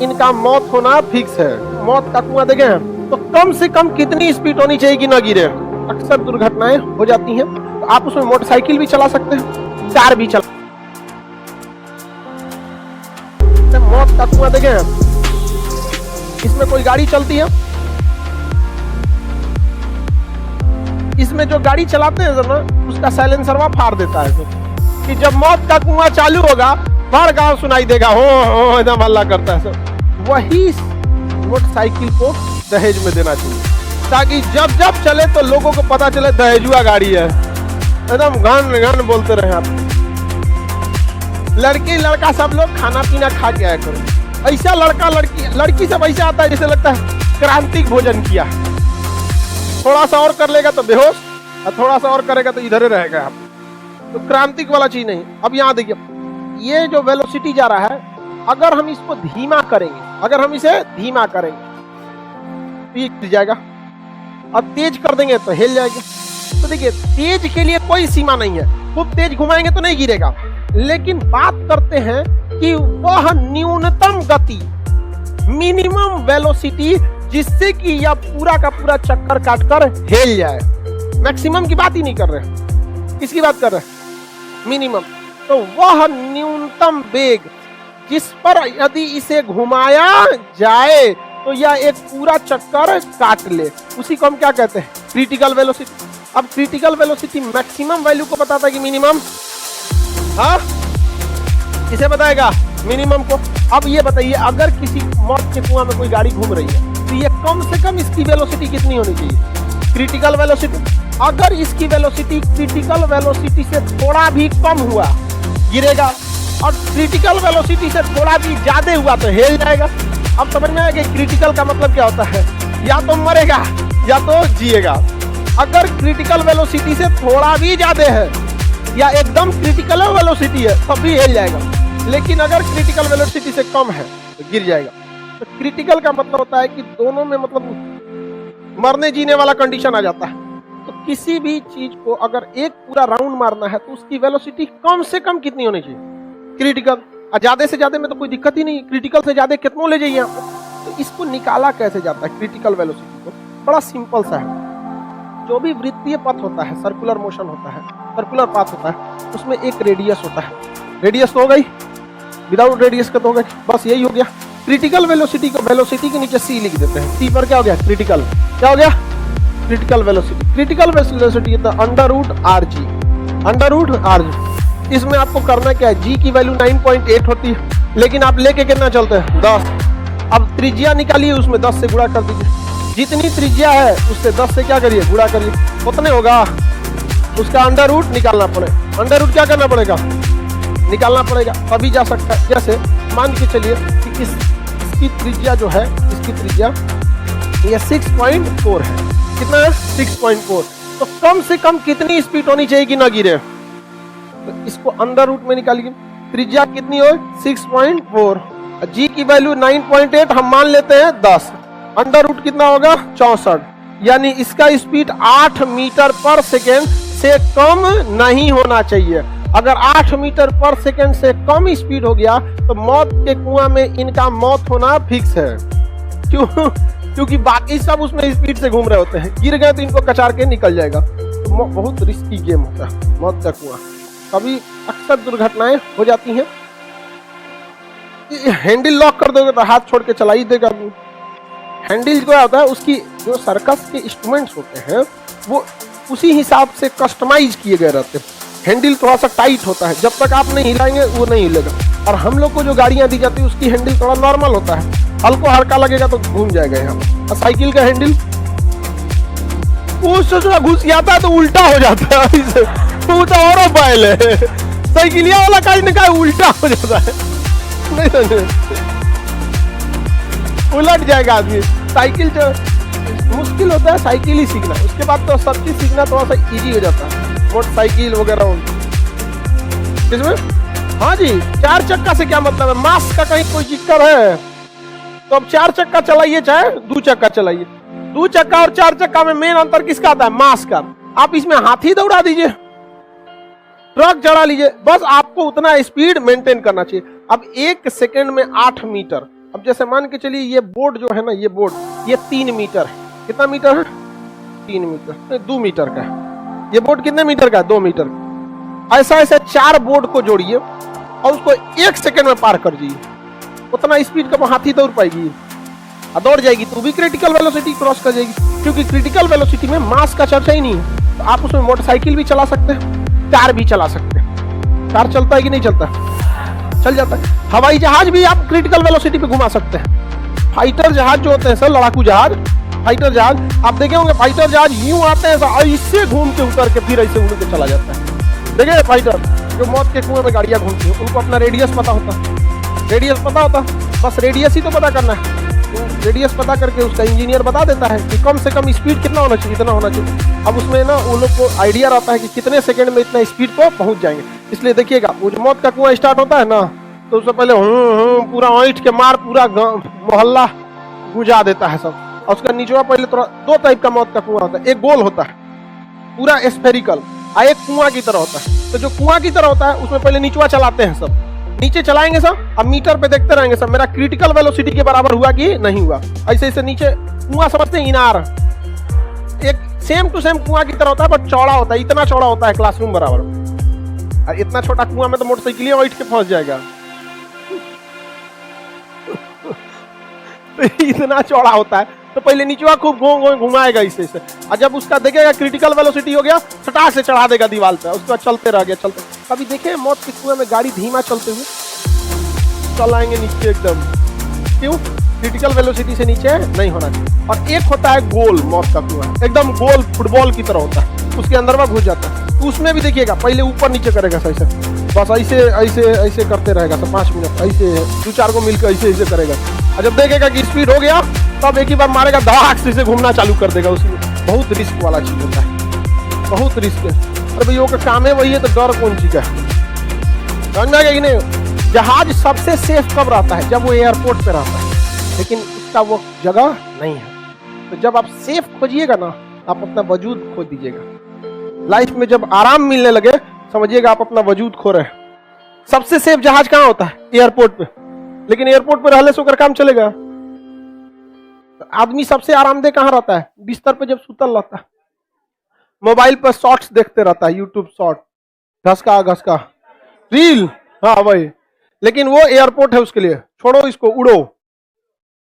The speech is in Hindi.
इनका मौत होना फिक्स है। मौत का कुआं देखे हैं तो कम से कम कितनी स्पीड होनी चाहिए कि न गिरे। अक्सर दुर्घटनाएं हो जाती हैं, तो आप उसमें मोटरसाइकिल भी चला सकते हैं, कार भी चला। मौत का कुआं देखे हैं, इसमें कोई गाड़ी चलती है, इसमें जो गाड़ी चलाते हैं ना उसका साइलेंसरवा फाड़ देता है कि जब मौत का कुआं चालू होगा भर गांव सुनाई देगा, हो एकदम हल्ला करता है सब। वही मोटरसाइकिल को दहेज में देना चाहिए ताकि जब जब चले तो लोगों को पता चले दहेजुआ गाड़ी है, एकदम घन घन बोलते रहे आप। लड़की लड़का सब लोग खाना पीना खा के आया करो। ऐसा लड़का लड़की सब ऐसा आता है जैसे लगता है क्रांतिक भोजन किया। थोड़ा सा और कर लेगा तो बेहोश, और थोड़ा सा और करेगा तो इधर ही रहेगा आप। तो क्रांतिक वाला चीज नहीं। अब यहाँ देखिए, ये जो वेलोसिटी जा रहा है, अगर हम इसको धीमा करेंगे, अगर हम इसे धीमा करेंगे तो ये गिर जाएगा, और तेज कर देंगे तो हिल जाएगा। तो देखिए, तेज के लिए कोई सीमा नहीं है, खूब तेज घुमाएंगे तो नहीं गिरेगा। लेकिन बात करते हैं कि वह न्यूनतम गति, मिनिमम वेलोसिटी, जिससे कि यह पूरा का पूरा चक्कर काटकर हिल जाए। मैक्सिमम की बात ही नहीं कर रहे, किसकी बात कर रहे हैं? मिनिमम। तो वह न्यूनतम वेग जिस पर यदि इसे घुमाया जाए तो यह एक पूरा चक्कर काट ले, उसी को हम क्या कहते हैं? Critical velocity. अब क्रिटिकल वेलोसिटी मैक्सिमम वैल्यू को बताता है कि मिनिमम? हाँ, किसे बताएगा? मिनिमम को। अब ये बताइए, अगर किसी मौत के कुआं में कोई गाड़ी घूम रही है तो ये कम से कम इसकी वेलोसिटी कितनी होनी चाहिए? Critical velocity. अगर इसकी वेलोसिटी क्रिटिकल वेलोसिटी से थोड़ा भी कम हुआ गिरेगा, और क्रिटिकल वेलोसिटी से थोड़ा भी ज्यादा हुआ तो हिल जाएगा। अब समझ में आया कि क्रिटिकल का मतलब क्या होता है? या तो मरेगा या तो जिएगा। अगर क्रिटिकल वेलोसिटी से थोड़ा भी ज्यादा है या एकदम क्रिटिकल वेलोसिटी है तब भी हिल जाएगा, लेकिन अगर क्रिटिकल वेलोसिटी से कम है तो गिर जाएगा। तो क्रिटिकल का मतलब होता है कि दोनों में मतलब मरने जीने वाला कंडीशन आ जाता है। तो किसी भी चीज को अगर एक पूरा राउंड मारना है तो उसकी वेलोसिटी कम से कम कितनी होनी चाहिए? क्रिटिकल। और ज्यादा से ज्यादा में तो कोई दिक्कत ही नहीं, क्रिटिकल से ज्यादा कितना ले जाइए आप। तो इसको निकाला कैसे जाता है क्रिटिकल वेलोसिटी को? बड़ा सिंपल सा है। जो भी वृत्तीय पथ होता है, सर्कुलर मोशन होता है, सर्कुलर पाथ होता है, उसमें एक रेडियस होता है। रेडियस तो हो गई, विदाउट रेडियस का तो हो गई, बस यही हो गया। क्रिटिकल वेलोसिटी को वेलोसिटी के नीचे सी लिख देते हैं। सी पर क्या हो गया? क्रिटिकल। क्या हो गया? Critical velocity. Critical velocity under root R G, under root R G. इसमें आपको करना क्या है? जी की वैल्यू 9.8 होती है, लेकिन आप लेके कितना चलते हैं? 10। अब त्रिज्या निकालिए, उसमें 10 से गुणा कर दीजिए। जितनी त्रिज्या है उससे 10 से क्या करिए? गुणा करिए। उतने होगा, उसका अंडर रूट निकालना पड़ेगा। अंडर रूट क्या करना पड़ेगा? निकालना पड़ेगा, तभी जा सकता है। जैसे मान के चलिए कि इसकी त्रिज्या जो है, इसकी त्रिज्या ये 6.4 है। कितना है? 6.4। तो कम से कम कितनी स्पीड होनी चाहिए कि ना गिरे? तो इसको अंडर रूट में निकालिए। त्रिज्या कितनी हो? 6.4। जी की वैल्यू 9.8 हम मान लेते हैं 10। अंडर रूट कितना होगा? 64। यानी इसका स्पीड 8 मीटर पर सेकेंड से कम नहीं होना चाहिए। अगर 8 मीटर पर सेकेंड से कम स्पीड हो गया तो मौत के कुआं में इनका मौत होना फिक्स है। क्यों? क्योंकि बाकी सब उसमें स्पीड से घूम रहे होते हैं, गिर गए तो इनको कचार के निकल जाएगा। तो बहुत रिस्की गेम होता है मौत का कुआं। कभी अक्सर दुर्घटनाएं हो जाती हैं। हैंडल लॉक कर दोगे तो हाथ छोड़ के चला ही देगा। हैंडल जो होता है, उसकी जो सर्कस के इंस्ट्रूमेंट्स होते हैं वो उसी हिसाब से कस्टमाइज किए गए रहते हैं। हैंडल थोड़ा सा टाइट होता है, जब तक आप नहीं हिलाएंगे वो नहीं हिलेगा। और हम लोग को जो गाड़ियां दी जाती है उसकी हैंडल थोड़ा नॉर्मल होता है, हल्को हल्का लगेगा तो घूम जाएगा यहाँ। और साइकिल का हैंडल उससे घुस जाता है तो उल्टा हो जाता है, वो तो और बैल है। साइकिलिया वाला काज ने कहा उल्टा हो जाता है, नहीं समझे? उलट जाएगा आदमी। साइकिल जो मुश्किल होता है साइकिल ही सीखना, उसके बाद तो सब चीज सीखना थोड़ा सा इजी हो जाता है। मोटरसाइकिल वगैरह किसमें? हाँ जी, 4 चक्का से क्या मतलब है? मास का कहीं कोई जिक्र है तो अब 4 चक्का चलाइए चाहे 2 चक्का चलाइए। 2 चक्का और 4 चक्का में मेन अंतर किसका आता है? मास का। आप इसमें हाथी दौड़ा दीजिए, ट्रक चढ़ा लीजिए, बस आपको उतना स्पीड मेंटेन करना चाहिए। अब 1 सेकंड में 8 मीटर, अब जैसे मान के चलिए ये बोर्ड जो है ना, ये बोर्ड ये 3 मीटर है। कितना मीटर है? 3 मीटर, 2 मीटर का है। ये बोर्ड कितने मीटर का है? 2 मीटर। ऐसा ऐसे 4 बोर्ड को जोड़िए और उसको 1 सेकंड में पार कर जाइए। उतना स्पीड का हाथी दौड़ पाएगी? दौड़ जाएगी तो भी क्रिटिकल वेलोसिटी क्रॉस कर जाएगी, क्योंकि क्रिटिकल वेलोसिटी में मास का चर्चा ही नहीं है। तो आप उसमें मोटरसाइकिल भी चला सकते हैं, कार भी चला सकते हैं। कार चलता है कि नहीं चलता? चल जाता है। हवाई जहाज भी आप क्रिटिकल वेलोसिटी पे घुमा सकते हैं। फाइटर जहाज जो होते हैं सर, लड़ाकू जहाज, फाइटर जहाज आप देखे होंगे, फाइटर जहाज यूं आते हैं ऐसे घूम के उतर के फिर ऐसे उड़ के चला जाता है। देखिए फाइटर जो मौत के कुएं में गाड़ियां घूमती हैं, उनको अपना रेडियस पता होता है। रेडियस पता होता, बस रेडियस ही तो पता करना है। रेडियस पता करके उसका इंजीनियर बता देता है कि कम से कम स्पीड कितना होना चाहिए, इतना होना चाहिए। अब उसमें ना वो लोग को आइडिया रहता है कि कितने सेकंड में इतना स्पीड पर पहुंच जाएंगे। इसलिए देखिएगा वो जो मौत का कुआं स्टार्ट होता है ना, तो उससे पहले पूरा ईंट के मार पूरा मोहल्ला गुजा देता है सब। और उसका नीचवा पहले थोड़ा 2 टाइप का मौत का कुआं होता है। एक गोल होता है पूरा स्फेरिकल, और एक कुआं की तरह होता है। तो जो कुआं की तरह होता है उसमें पहले नीचवा चलाते हैं सब, नीचे चलाएंगे सब, अब मीटर पे देखते रहेंगे सब मेरा क्रिटिकल वेलोसिटी के बराबर हुआ कि नहीं हुआ। ऐसे ऐसे नीचे कुआं समझते हैं इनार, एक सेम टू सेम कुआं की तरह होता है, बट चौड़ा होता है, इतना चौड़ा होता है क्लासरूम बराबर। और इतना छोटा कुआं में तो मोटरसाइकिल बैठ के फंस जाएगा। तो इतना चौड़ा होता है, तो पहले नीचवा खूब घुमाएगा इससे से, और जब उसका देखेगा क्रिटिकल वेलोसिटी हो गया, फटाक से चढ़ा देगा दीवार पे, उसके बाद चलते रह गया चलते। कभी देखे मौत के कुएं में गाड़ी धीमा चलते हुए? चल आएंगे नीचे एकदम। क्यों? क्रिटिकल वेलोसिटी से नीचे नहीं होना चाहिए। और एक होता है गोल मौत का कुआं, एकदम गोल फुटबॉल की तरह होता है, उसके अंदर में घुस जाता है। तो उसमें भी देखिएगा पहले ऊपर नीचे करेगा ऐसे, बस ऐसे ऐसे ऐसे करते रहेगा सब 5 मिनट, ऐसे 2-4 को मिलकर ऐसे ऐसे करेगा। और जब देखेगा कि स्पीड हो गया, तब एक ही बार मारेगा, धड़ाक से घूमना चालू कर देगा। उसमें बहुत रिस्क वाला चीज होता है, बहुत रिस्क है। अरे भैया का काम है वही है, तो डर कौन चीज का? समझ में आ गया कि नहीं? जहाज सबसे सेफ कब रहता है? जब वो एयरपोर्ट पे रहता है, लेकिन उसका वो जगह नहीं है। तो जब आप सेफ खोजिएगा ना, आप अपना वजूद खो दीजिएगा। लाइफ में जब आराम मिलने लगे, समझिएगा आप अपना वजूद खो रहे हैं। सबसे सेफ जहाज कहाँ होता है? एयरपोर्ट पे। लेकिन एयरपोर्ट पे रहने से होकर काम चलेगा? आदमी सबसे आरामदेह कहाँ रहता है? बिस्तर पे जब सुतल रहता है, मोबाइल पर शॉर्ट्स देखते रहता है, यूट्यूब शॉर्ट, घसका रील, हाँ वही। लेकिन वो एयरपोर्ट है उसके लिए, छोड़ो इसको, उड़ो।